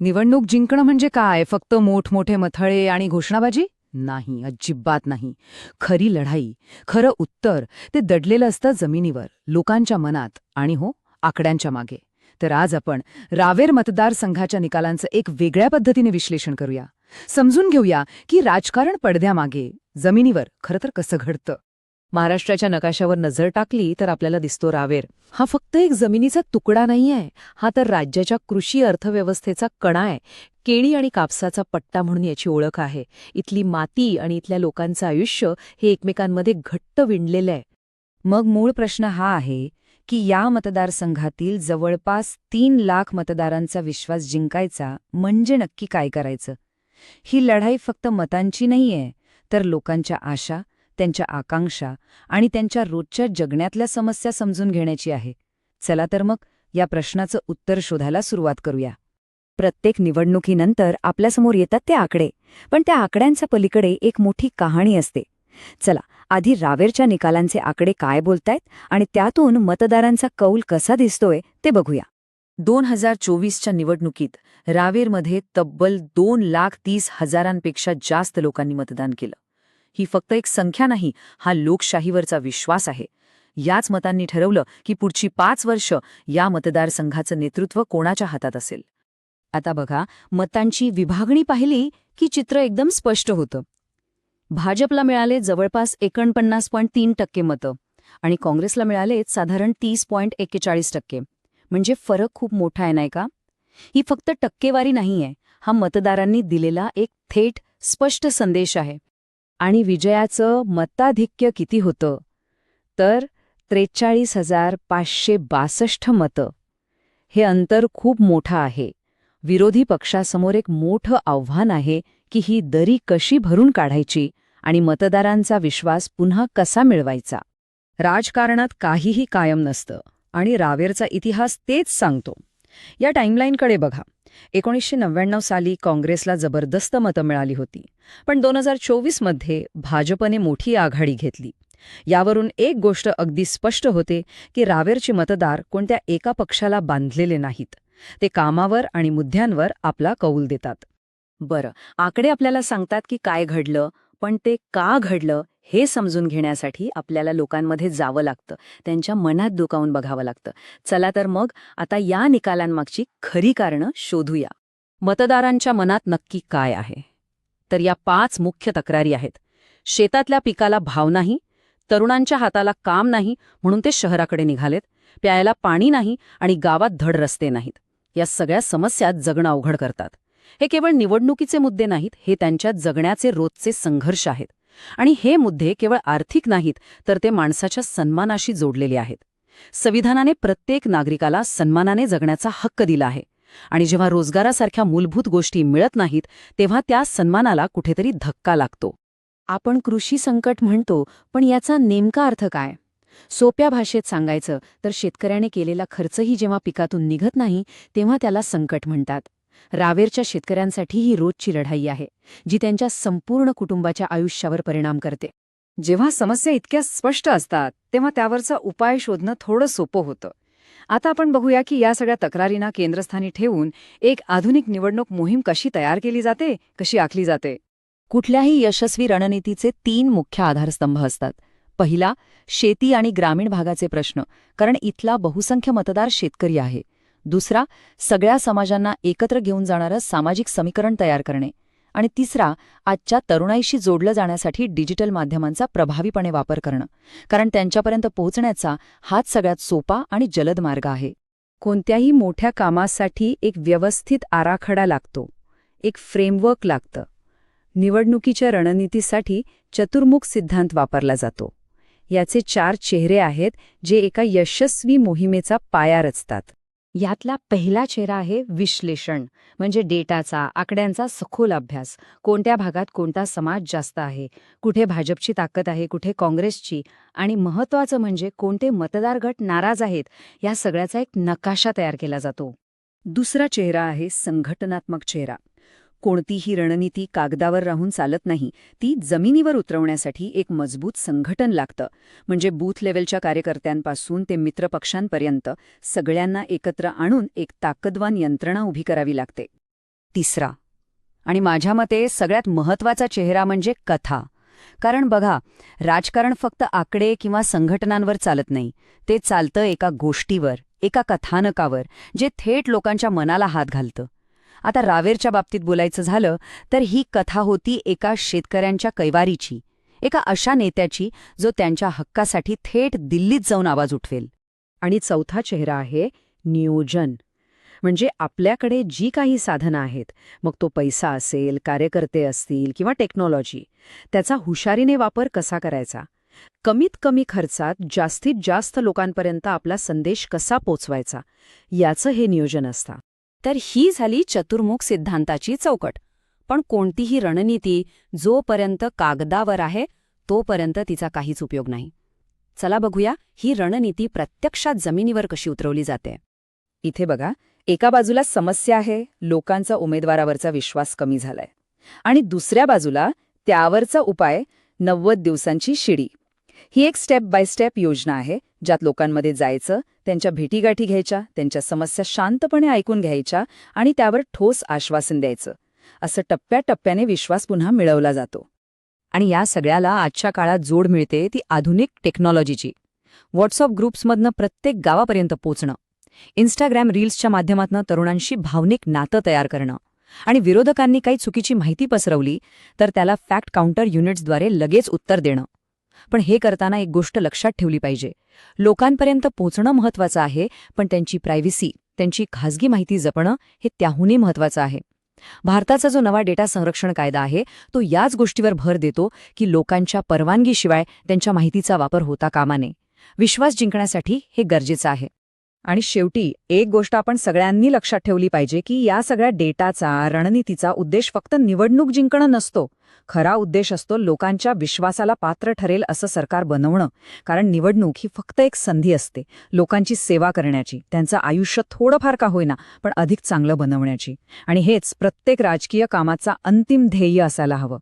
निवडणूक जिंकणं म्हणजे काय? फक्त मोठमोठे मथळे आणि घोषणाबाजी? नाही, अजिबात नाही. खरी लढाई, खरं उत्तर ते दडलेलं असतं जमिनीवर, लोकांच्या मनात आणि हो, आकड्यांच्या मागे. तर आज आपण रावेर मतदारसंघाच्या निकालांचं एक वेगळ्या पद्धतीने विश्लेषण करूया. समजून घेऊया की राजकारण पडद्यामागे, जमिनीवर खरं तर कसं घडतं. महाराष्ट्राच्या नकाशावर नजर टाकली तर आपल्याला दिसतो रावेर. हा फक्त एक जमिनीचा तुकडा नाहीये, हा तर राज्याच्या कृषी अर्थव्यवस्थेचा कणा आहे. केळी आणि कापसाचा पट्टा म्हणून याची ओळख आहे. इथली माती आणि इथल्या लोकांचं आयुष्य हे एकमेकांमध्ये घट्ट विणलेलं आहे. मग मूळ प्रश्न हा आहे की या मतदारसंघातील जवळपास 3 लाख मतदारांचा विश्वास जिंकायचा म्हणजे नक्की काय करायचं. ही लढाई फक्त मतांची नाहीये, तर लोकांच्या आशा, त्यांच्या आकांक्षा आणि त्यांच्या रोजच्या जगण्यातल्या समस्या समजून घेण्याची आहे. चला तर मग या प्रश्नाचं उत्तर शोधायला सुरुवात करूया. प्रत्येक निवडणुकीनंतर आपल्यासमोर येतात ते आकडे, पण त्या आकड्यांच्या पलीकडे एक मोठी कहाणी असते. चला, आधी रावेरच्या निकालांचे आकडे काय बोलतायत आणि त्यातून मतदारांचा कौल कसा दिसतोय ते बघूया. 2024च्या निवडणुकीत रावेरमध्ये तब्बल 2,30,000पेक्षा जास्त लोकांनी मतदान केलं. ही फक्त एक संख्या नाही, हा लोकशाहीवरचा विश्वास आहे. याच मतांनी ठरवलं की पुढची 5 वर्ष या मतदारसंघाचं नेतृत्व कोणाच्या हातात असेल. आता बघा, मतांची विभागणी पाहिली की चित्र एकदम स्पष्ट होतं. भाजपला मिळाले जवळपास 49.3% मतं आणि काँग्रेसला मिळाले साधारण 30.41%. म्हणजे फरक खूप मोठा आहे, नाही का? ही फक्त टक्केवारी नाहीये, हा मतदारांनी दिलेला एक थेट, स्पष्ट संदेश आहे. आणि विजयाचं मताधिक्य किती होतं? तर 43,562 मतं. हे अंतर खूप मोठं आहे. विरोधी पक्षासमोर एक मोठं आव्हान आहे की ही दरी कशी भरून काढायची आणि मतदारांचा विश्वास पुन्हा कसा मिळवायचा. राजकारणात काहीही कायम नसतं आणि रावेरचा इतिहास तेच सांगतो. या टाईमलाईनकडे बघा. 1999 साली काँग्रेसला जबरदस्त मतं मिळाली होती, पण 2024मध्ये भाजपने मोठी आघाडी घेतली. यावरून एक गोष्ट अगदी स्पष्ट होते की रावेरचे मतदार कोणत्या एका पक्षाला बांधलेले नाहीत. ते कामावर आणि मुद्द्यांवर आपला कौल देतात. बरं, आकडे आपल्याला सांगतात की काय घडलं, पण ते का घडलं हे समजून घेण्यासाठी आपल्याला लोकांमध्ये जावं लागतं, त्यांच्या मनात डोकावून बघावं लागतं. चला तर मग आता या निकालांमागची खरी कारणं शोधूया. मतदारांच्या मनात नक्की काय आहे? तर या 5 मुख्य तक्रारी आहेत. शेतातल्या पिकाला भाव नाही, तरुणांच्या हाताला काम नाही म्हणून ते शहराकडे निघालेत, प्यायला पाणी नाही आणि गावात धड रस्ते नाहीत. या सगळ्या समस्या जगणं अवघड करतात. हे केवळ निवडणुकीचे मुद्दे नाहीत, हे त्यांच्या जगण्याचे रोजचे संघर्ष आहेत. आणि हे मुद्दे केवळ आर्थिक नाहीत, तर ते माणसाच्या सन्मानाशी जोडलेले आहेत. संविधानाने प्रत्येक नागरिकाला सन्मानाने जगण्याचा हक्क दिला आहे. आणि जेव्हा रोजगारासारख्या मूलभूत गोष्टी मिळत नाहीत, तेव्हा त्या सन्मानाला कुठेतरी धक्का लागतो. आपण कृषी संकट म्हणतो, पण याचा नेमका अर्थ काय? सोप्या भाषेत सांगायचं तर शेतकऱ्याने केलेला खर्चही जेव्हा पिकातून निघत नाही, तेव्हा त्याला संकट म्हणतात. रावेरच्या शेतकऱ्यांसाठी ही रोजची लढाई आहे, जी त्यांच्या संपूर्ण कुटुंबाच्या आयुष्यावर परिणाम करते. जेव्हा समस्या इतक्या स्पष्ट असतात, तेव्हा त्यावरचा उपाय शोधणं थोडं सोपं होतं. आता आपण बघूया की या सगळ्या तक्रारींना केंद्रस्थानी ठेवून एक आधुनिक निवडणूक मोहीम कशी तयार केली जाते, कशी आखली जाते. कुठल्याही यशस्वी रणनीतीचे 3 मुख्य आधारस्तंभ असतात. पहिला, शेती आणि ग्रामीण भागाचे प्रश्न, कारण इथला बहुसंख्य मतदार शेतकरी आहे. दुसरा, सगळ्या समाजांना एकत्र घेऊन जाणारं सामाजिक समीकरण तयार करणे. आणि तिसरा, आजच्या तरुणाईशी जोडलं जाण्यासाठी डिजिटल माध्यमांचा प्रभावीपणे वापर करणं, कारण त्यांच्यापर्यंत पोहोचण्याचा हाच सगळ्यात सोपा आणि जलद मार्ग आहे. कोणत्याही मोठ्या कामासाठी एक व्यवस्थित आराखडा लागतो, एक फ्रेमवर्क लागतं. निवडणुकीच्या रणनीतीसाठी चतुर्मुख सिद्धांत वापरला जातो. याचे 4 चेहरे आहेत, जे एका यशस्वी मोहिमेचा पाया रचतात. यातला पहिला चेहरा आहे विश्लेषण, म्हणजे डेटाचा, आकड्यांचा सखोल अभ्यास. कोणत्या भागात कोणता समाज जास्त आहे, कुठे भाजपची ताकद आहे, कुठे काँग्रेसची, आणि महत्त्वाचं म्हणजे कोणते मतदार गट नाराज आहेत, या सगळ्याचा एक नकाशा तयार केला जातो. दुसरा चेहरा आहे संघटनात्मक चेहरा. कोणतीही रणनीती कागदावर राहून चालत नाही, ती जमिनीवर उतरवण्यासाठी एक मजबूत संघटन लागतं. म्हणजे बूथ लेव्हलच्या कार्यकर्त्यांपासून ते मित्रपक्षांपर्यंत सगळ्यांना एकत्र आणून एक ताकदवान यंत्रणा उभी करावी लागते. तिसरा. आणि माझ्या मते सगळ्यात महत्त्वाचा चेहरा म्हणजे कथा. कारण बघा, राजकारण फक्त आकडे किंवा संघटनांवर चालत नाही. ते चालतं एका गोष्टीवर, एका कथानकावर, जे थेट लोकांच्या मनाला हात घालतं. आता रावेरच्या बाबतीत बोलायचं झालं तर ही कथा होती एका शेतकऱ्यांच्या कैवारीची, एका अशा नेत्याची जो त्यांच्या हक्कासाठी थेट दिल्लीत जाऊन आवाज उठवेल. आणि चौथा चेहरा आहे नियोजन. म्हणजे आपल्याकडे जी काही साधनं आहेत, मग तो पैसा असेल, कार्यकर्ते असतील किंवा टेक्नॉलॉजी, त्याचा हुशारीने वापर कसा करायचा, कमीत कमी खर्चात जास्तीत जास्त लोकांपर्यंत आपला संदेश कसा पोचवायचा, याचं हे नियोजन असतं. तर ही झाली चतुर्मुख सिद्धांताची चौकट. पण कोणतीही रणनीती जोपर्यंत कागदावर आहे तोपर्यंत तिचा काहीच उपयोग नाही. चला बघूया ही रणनीती प्रत्यक्षात जमिनीवर कशी उतरवली जाते. इथे बघा, एका बाजूला समस्या आहे, लोकांचा उमेदवारावरचा विश्वास कमी झालाय. आणि दुसऱ्या बाजूला त्यावरचा उपाय 90 दिवसांची शिडी. ही एक स्टेप बाय स्टेप योजना आहे, ज्यात लोकांमध्ये जायचं, त्यांच्या भेटीगाठी घ्यायच्या, त्यांच्या समस्या शांतपणे ऐकून घ्यायच्या आणि त्यावर ठोस आश्वासन द्यायचं. असं टप्प्याटप्प्याने विश्वास पुन्हा मिळवला जातो. आणि या सगळ्याला आजच्या काळात जोड मिळते ती आधुनिक टेक्नॉलॉजीची. व्हॉट्सअप ग्रुप्समधनं प्रत्येक गावापर्यंत पोचणं, इंस्टाग्राम रील्सच्या माध्यमातून तरुणांशी भावनिक नातं तयार करणं, आणि विरोधकांनी काही चुकीची माहिती पसरवली तर त्याला फॅक्ट काउंटर युनिट्सद्वारे लगेच उत्तर देणं. पण हे करताना एक गोष्ट लक्षात ठेवली पाहिजे. लोकांपर्यंत पोचणं महत्त्वाचं आहे, पण त्यांची प्रायव्हसी, त्यांची खाजगी माहिती जपणं हे त्याहूनही महत्त्वाचं आहे. भारताचा जो नवा डेटा संरक्षण कायदा आहे तो याच गोष्टीवर भर देतो की लोकांच्या परवानगीशिवाय त्यांच्या माहितीचा वापर होता कामा नये. विश्वास जिंकण्यासाठी हे गरजेचं आहे. आणि शेवटी एक गोष्ट आपण सगळ्यांनी लक्षात ठेवली पाहिजे की या सगळ्या डेटाचा, रणनीतीचा उद्देश फक्त निवडणूक जिंकणं नसतो. खरा उद्देश असतो लोकांच्या विश्वासाला पात्र ठरेल असं सरकार बनवणं. कारण निवडणूक ही फक्त एक संधी असते लोकांची सेवा करण्याची, त्यांचं आयुष्य थोडंफार का होईना पण अधिक चांगलं बनवण्याची. आणि हेच प्रत्येक राजकीय कामाचा अंतिम ध्येय असायला हवं.